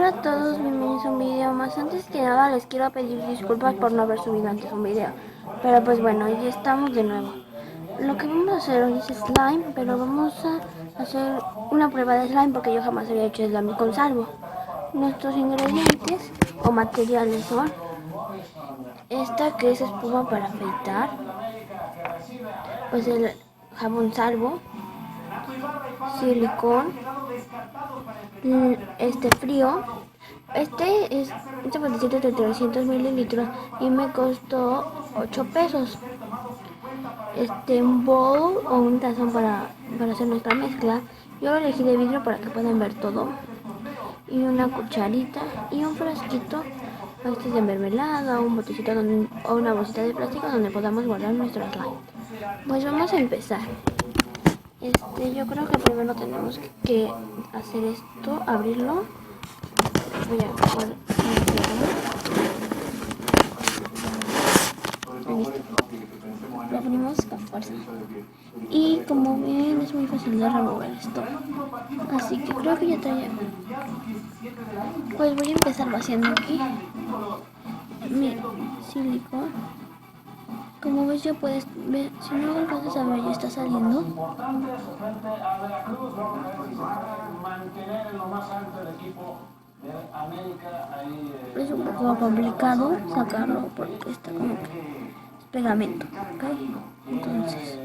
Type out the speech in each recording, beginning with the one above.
Hola a todos, bienvenidos a un video más. Antes que nada les quiero pedir disculpas por no haber subido antes un video, pero pues bueno, ya estamos de nuevo. Lo que vamos a hacer hoy es slime, pero vamos a hacer una prueba de slime porque yo jamás había hecho slime con salvo. Nuestros ingredientes o materiales son esta que es espuma para afeitar, pues el jabón salvo, silicón, este frío. Este botecito de 300 mililitros y me costó 8 pesos. Un bowl o un tazón para hacer nuestra mezcla. Yo lo elegí de vidrio para que puedan ver todo. Y una cucharita y un frasquito de mermelada, un botecito o una bolsita de plástico donde podamos guardar nuestro slime. Pues vamos a empezar. Yo creo que primero tenemos que hacer esto, abrirlo. Voy a poner lo abrimos con fuerza y como ven es muy fácil de remover esto, así que creo que ya traía. Pues voy a empezar vaciando aquí mi silicón. Como ves ya puedes ver, si no lo alcanzas a ver ya está saliendo. Es un poco complicado sacarlo porque está como que es pegamento, ¿ok? Entonces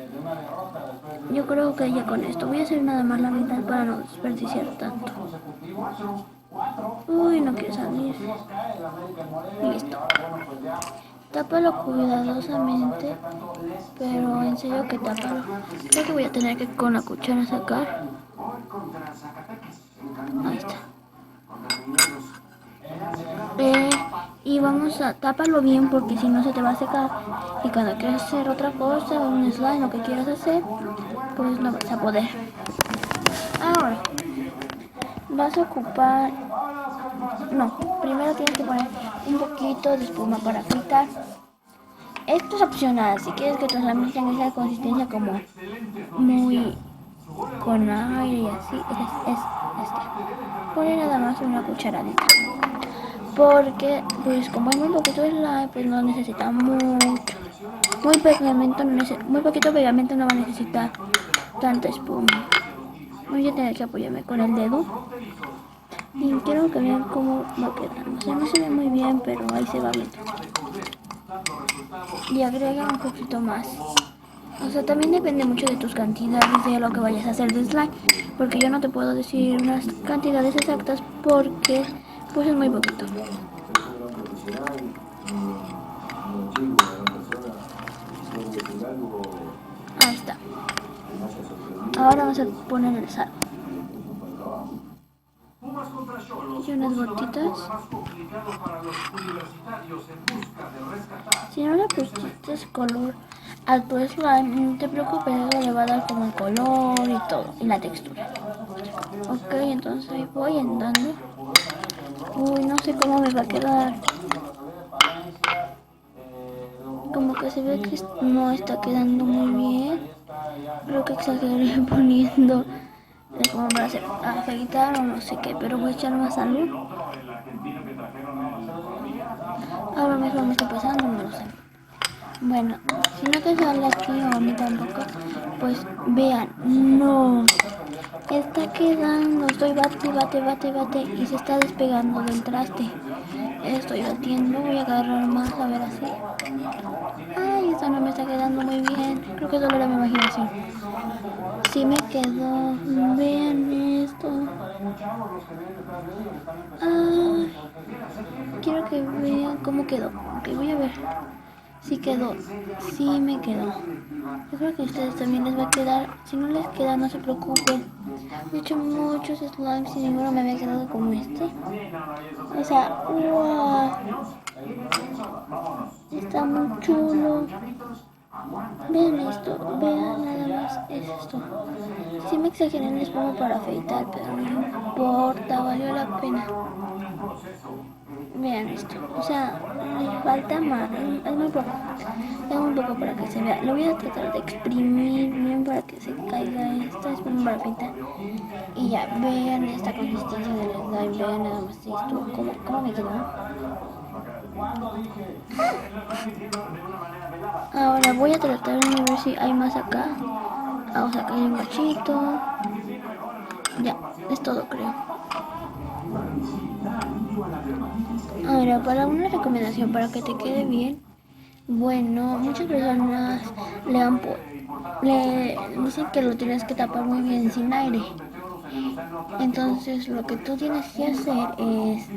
yo creo que ya con esto voy a hacer nada más la mitad para no desperdiciar tanto. Uy, no quiere salir. Listo. Tápalo cuidadosamente, pero en serio que tápalo. Creo que voy a tener que con la cuchara sacar. Ahí está. Y vamos a tápalo bien porque si no se te va a secar. Y cuando quieras hacer otra cosa, un slime, lo que quieras hacer, pues no vas a poder. Ahora, vas a ocupar... No, primero tienes que poner un poquito de espuma para afeitar. Esto es opcional, si quieres que tus slime tengan esa consistencia como muy con aire y así, Pone nada más una cucharadita. Porque pues como hay muy poquito slime, pues no necesita mucho. Muy poquito pegamento no va a necesitar tanta espuma. Voy a tener que apoyarme con el dedo. Y quiero que vean cómo va quedando. O sea, no se ve muy bien, pero ahí se va viendo. Y agrega un poquito más. O sea, también depende mucho de tus cantidades de lo que vayas a hacer de slime. Porque yo no te puedo decir unas cantidades exactas porque pues es muy poquito. Ahí está. Ahora vamos a poner el sal. Y unas gotitas. Si no le pusiste color a tu slime, no te preocupes, eso le va a dar como el color y todo, y la textura. Ok, entonces ahí voy andando. Uy, no sé cómo me va a quedar. Como que se ve que no está quedando muy bien. Creo que exageré poniendo como para hacer afeitar o no sé qué, pero voy a echar más algo. Ahora mismo me está pasando, no lo sé. Bueno, si no te sale aquí o a mí tampoco, pues vean, no, está quedando, estoy bate y se está despegando del traste. Estoy batiendo, voy a agarrar más a ver así. Ay, esto no me está quedando muy bien, creo que solo era mi imaginación. Sí me quedó, vean esto. Ay, quiero que vean cómo quedó. Ok, voy a ver. Sí quedó, sí me quedó. Yo creo que a ustedes también les va a quedar. Si no les queda, no se preocupen. He hecho muchos slimes y ninguno me había quedado como este. O sea, wow. Está muy chulo. Vean esto, vean nada más esto. Sí me exageré en la espuma para afeitar, pero no importa, valió la pena. Vean esto, o sea, le falta más, es muy poco. Es muy poco para que se vea. Lo voy a tratar de exprimir bien para que se caiga esta, es una barrita. Y ya, vean esta consistencia del slime, vean nada más esto, cómo me quedó. Ahora voy a tratar de ver si hay más acá. Vamos a sacar un cachito. Ya, es todo creo. Ahora, para una recomendación para que te quede bien, bueno, muchas personas le dicen que lo tienes que tapar muy bien sin aire. Entonces lo que tú tienes que hacer es,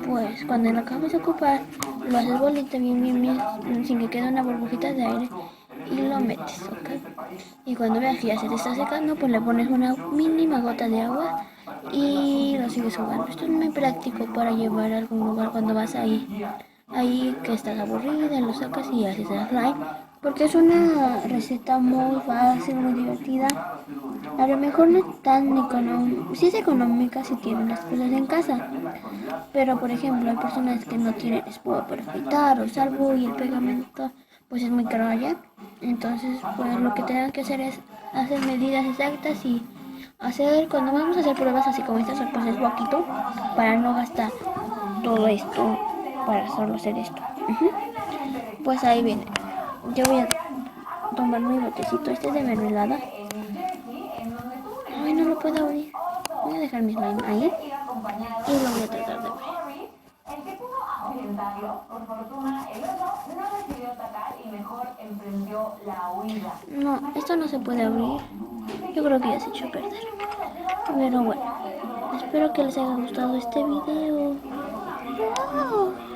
pues cuando lo acabes de ocupar, lo haces bolita bien, sin que quede una burbujita de aire y lo metes, ¿ok? Y cuando veas que ya se te está secando, pues le pones una mínima gota de agua y lo sigues jugando. Esto es muy práctico para llevar a algún lugar cuando vas ahí que estás aburrida, lo sacas y haces el slime. Porque es una receta muy fácil, muy divertida. A lo mejor no es tan económica, sí es económica si tienen las cosas en casa. Pero por ejemplo hay personas que no tienen espuma para afeitar o salvo y el pegamento pues es muy caro allá. Entonces pues lo que tengan que hacer es hacer medidas exactas y hacer, cuando vamos a hacer pruebas así como estas, pues es poquito para no gastar todo esto para solo hacer esto. Pues ahí viene. Yo voy a tomar mi botecito, este es de mermelada. Ay, no lo puedo abrir. Voy a dejar mi slime ahí y lo voy a tratar de abrir. El que pudo ahuyentarlo, por fortuna, el otro no decidió atacar y mejor emprendió la huida. No, esto no se puede abrir. Yo creo que ya se echó a perder. Pero bueno, espero que les haya gustado este video. ¡Wow!